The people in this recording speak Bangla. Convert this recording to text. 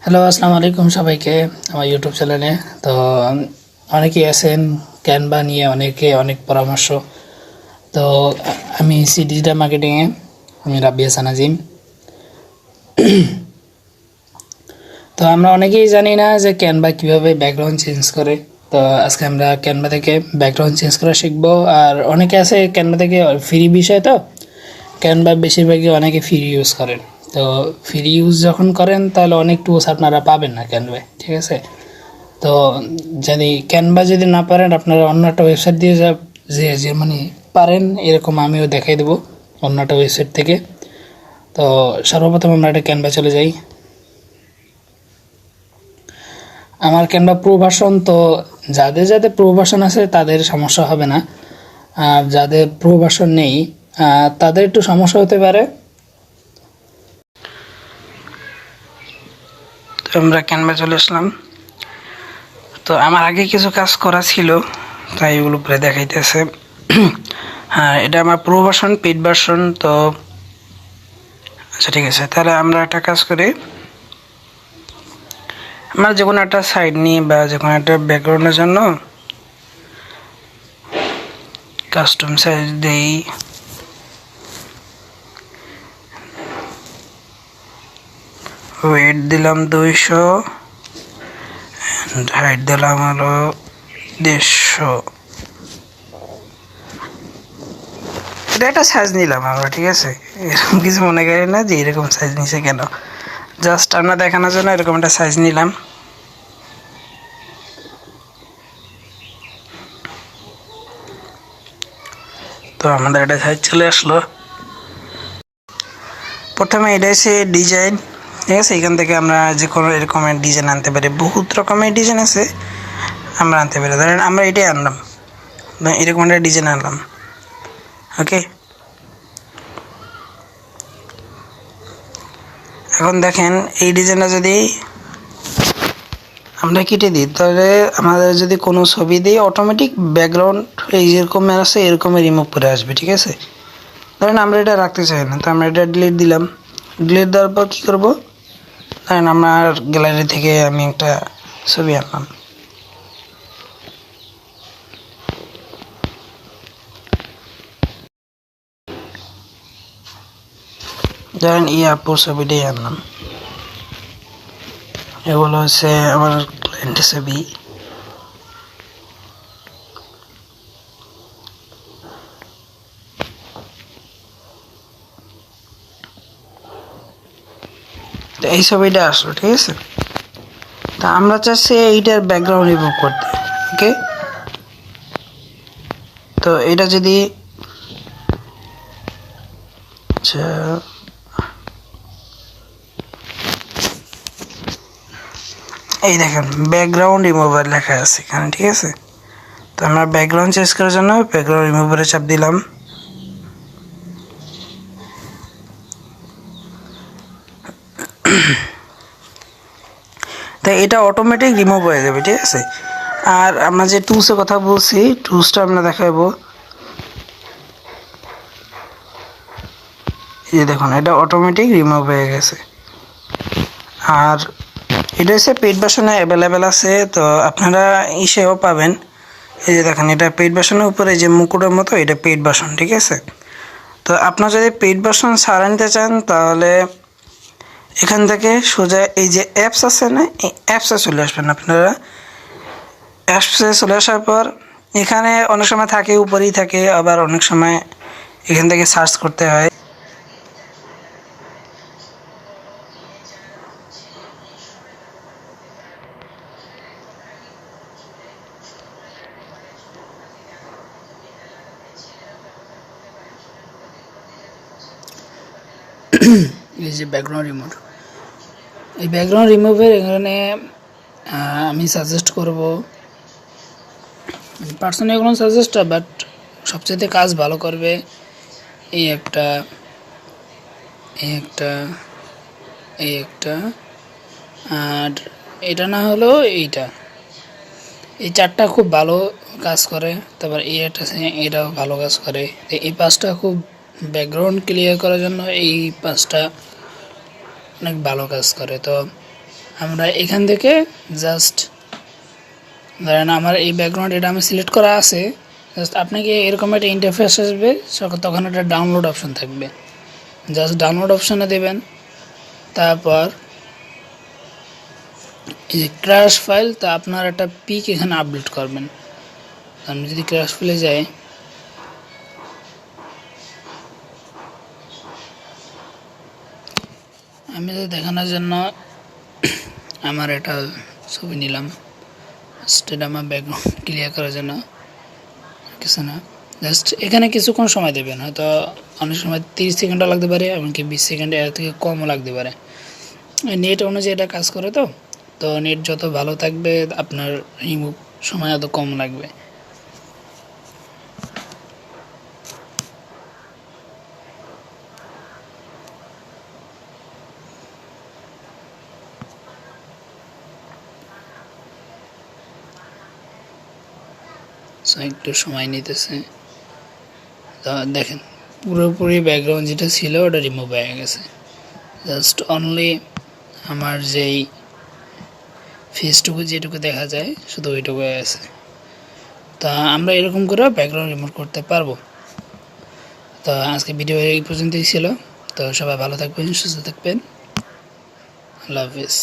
হ্যালো, আসসালামু আলাইকুম সবাইকে আমার ইউটিউব চ্যানেলে। তো অনেকেই আছেন ক্যানভা নিয়ে অনেক পরামর্শ। তো আমি ডিজিটাল মার্কেটিংয়ে আমি রাব্বি হাসান আজিম। তো আমরা অনেকেই জানি না যে ক্যানভা কীভাবে ব্যাকগ্রাউন্ড চেঞ্জ করে। তো আজকে আমরা ক্যানভা থেকে ব্যাকগ্রাউন্ড চেঞ্জ করা শিখবো। আর অনেকে আছে ক্যানভা থেকে ফ্রি বিষয়, তো ক্যানভা বেশিরভাগই অনেকে ফ্রি ইউজ করেন। তো ফ্রি ইউজ যখন করেন তাহলে অনেক টুলস আপনারা পাবেন না ক্যানভায়, ঠিক আছে? তো যদি ক্যানভা যদি না পারেন আপনারা অন্য একটা ওয়েবসাইট দিয়ে যে মানে পারেন, এরকম আমিও দেখাই দেবো অন্য একটা ওয়েবসাইট থেকে। তো সর্বপ্রথম আমরা একটা ক্যানভা চলে যাই। আমার ক্যানভা প্রো ভার্সন, তো যাদের প্রো ভার্সন আছে তাদের সমস্যা হবে না, আর যাদের প্রো ভার্সন নেই তাদের একটু সমস্যা হতে পারে। আমরা ক্যানভা চলে আসলাম। তো আমার আগে কিছু কাজ করা ছিল, তাই এগুলো পরে দেখাইতেছে। হ্যাঁ, এটা আমার প্রো ভার্সন, পেইড ভার্সন। তো আচ্ছা, ঠিক আছে, তাহলে আমরা একটা কাজ করি। আমরা যে কোনো একটা সাইড নিই বা যে কোনো একটা ব্যাকগ্রাউন্ডের জন্য কাস্টম সাইজ দেই। ওয়েট দিলাম 200, হাইট দিলাম হলো 150। এটা একটা সাইজ নিলাম আমরা, ঠিক আছে? এরকম কিছু মনে করি না যে এরকম সাইজ নিছে কেন, জাস্ট আমরা দেখানোর জন্য এরকম একটা সাইজ নিলাম। তো আমাদের একটা সাইজ চলে আসলো। প্রথমে এটা হচ্ছে ডিজাইন, ঠিক আছে? এখান থেকে আমরা যে কোনো এরকমের ডিজাইন আনতে পারি, বহুত রকমের ডিজাইন আছে, আমরা আনতে পারি। ধরেন আমরা এটাই আনলাম, এরকম একটা ডিজাইন আনলাম, ওকে? এখন দেখেন এই ডিজাইনটা যদি আমরা কেটে দিই, তাহলে আমাদের যদি কোনো ছবি দিই অটোমেটিক ব্যাকগ্রাউন্ড এই যেরকম আছে এরকমই রিমুভ করে আসবে, ঠিক আছে? ধরেন আমরা এটা রাখতে চাই না, তো আমরা এটা ডিলিট দিলাম। ডিলিট দেওয়ার পর কী করবো, ধরেন আমার গ্যালারি থেকে আমি একটা ছবি আনলাম। ধরেন এই আপুর ছবিটাই আনলাম। এগুলো হচ্ছে আমার ক্লায়েন্টের ছবি। তো এই ছবিটা আসলো, ঠিক আছে? তা আমরা চাচ্ছি এইটার ব্যাকগ্রাউন্ড রিমুভ করতে, ওকে? তো এটা যদি আচ্ছা, এই দেখেন ব্যাকগ্রাউন্ড রিমুভার লেখা আছে এখানে, ঠিক আছে? তো আমরা ব্যাকগ্রাউন্ড চেঞ্জ করার জন্য ব্যাকগ্রাউন্ড রিমুভারে চাপ দিলাম। তাই এটা অটোমেটিক রিমুভ হয়ে যাবে, ঠিক আছে? আর আমরা যে টুলসের কথা বলছি, টুলসটা আমরা দেখাবো। এই যে দেখুন, এটা অটোমেটিক রিমুভ হয়ে গেছে। আর এটা হচ্ছে পেইড ভার্সনে অ্যাভেলেবেল আছে, তো আপনারা ইসেও পাবেন। এই যে দেখেন, এটা পেইড ভার্সনের উপরে যে মুকুটের মতো, এটা পেইড ভার্সন, ঠিক আছে? তো আপনারা যদি পেইড ভার্সন ছাড়া নিতে চান, তাহলে এখান থেকে সোজা এই যে অ্যাপস আছে না, এই অ্যাপসে চলে আসবেন। আপনারা অ্যাপসে চলে আসার পর এখানে অনেক সময় থাকে, উপরেই থাকে, আবার অনেক সময় এখান থেকে সার্চ করতে হয়। এই যে ব্যাকগ্রাউন্ড রিমুভ, এই ব্যাকগ্রাউন্ড রিমুভের এখানে আমি সাজেস্ট করব, পার্সোনালি কোনো সাজেস্ট, বাট সবচেয়ে কাজ ভালো করবে এই একটা, এই একটা, এই একটা, আর এটা না হলেও এইটা, এই চারটা খুব ভালো কাজ করে। তারপর এই একটা, এটাও ভালো কাজ করে। এই পাঁচটা খুব ব্যাকগ্রাউন্ড ক্লিয়ার করার জন্য এই পাঁচটা অনেক ভালো কাজ করে। তো আমরা এখান থেকে জাস্ট ধরেন আমার এই ব্যাকগ্রাউন্ড এটা আমি সিলেক্ট করা আছে, জাস্ট আপনাকে এরকম একটা ইন্টারফেস আসবে, তখন একটা ডাউনলোড অপশন থাকবে, জাস্ট ডাউনলোড অপশনে দেবেন। তারপর এই যে ক্র্যাশ ফাইল, তা আপনার একটা পিক এখানে আপলোড করবেন। আমি যদি ক্র্যাশ ফাইলে যাই, আমি তো দেখানোর জন্য আমার একটা ছবি নিলাম, সেটা আমার ব্যাকগ্রাউন্ড ক্লিয়ার করার জন্য, কিছু না, জাস্ট এখানে কিছুক্ষণ সময় দেবেন, হয়তো অনেক সময় 30 সেকেন্ডও লাগতে পারে, এমনকি 20 সেকেন্ড এর থেকে কমও লাগতে পারে। নেট অনুযায়ী এটা কাজ করে, তো নেট যত ভালো থাকবে আপনার রিমুভ সময় এত কম লাগবে। একটু সময় নিতেছে। তো দেখেন পুরোপুরি ব্যাকগ্রাউন্ড যেটা ছিল ওটা রিমুভ হয়ে গেছে, জাস্ট অনলি আমার যেই ফেসটুকু যেটুকু দেখা যায় শুধু ওইটুকু হয়ে গেছে। তা আমরা এরকম করে ব্যাকগ্রাউন্ড রিমুভ করতে পারবো। তো আজকে ভিডিও এই পর্যন্তই ছিল। তো সবাই ভালো থাকবেন, সুস্থ থাকবেন, আল্লাহ হাফিজ।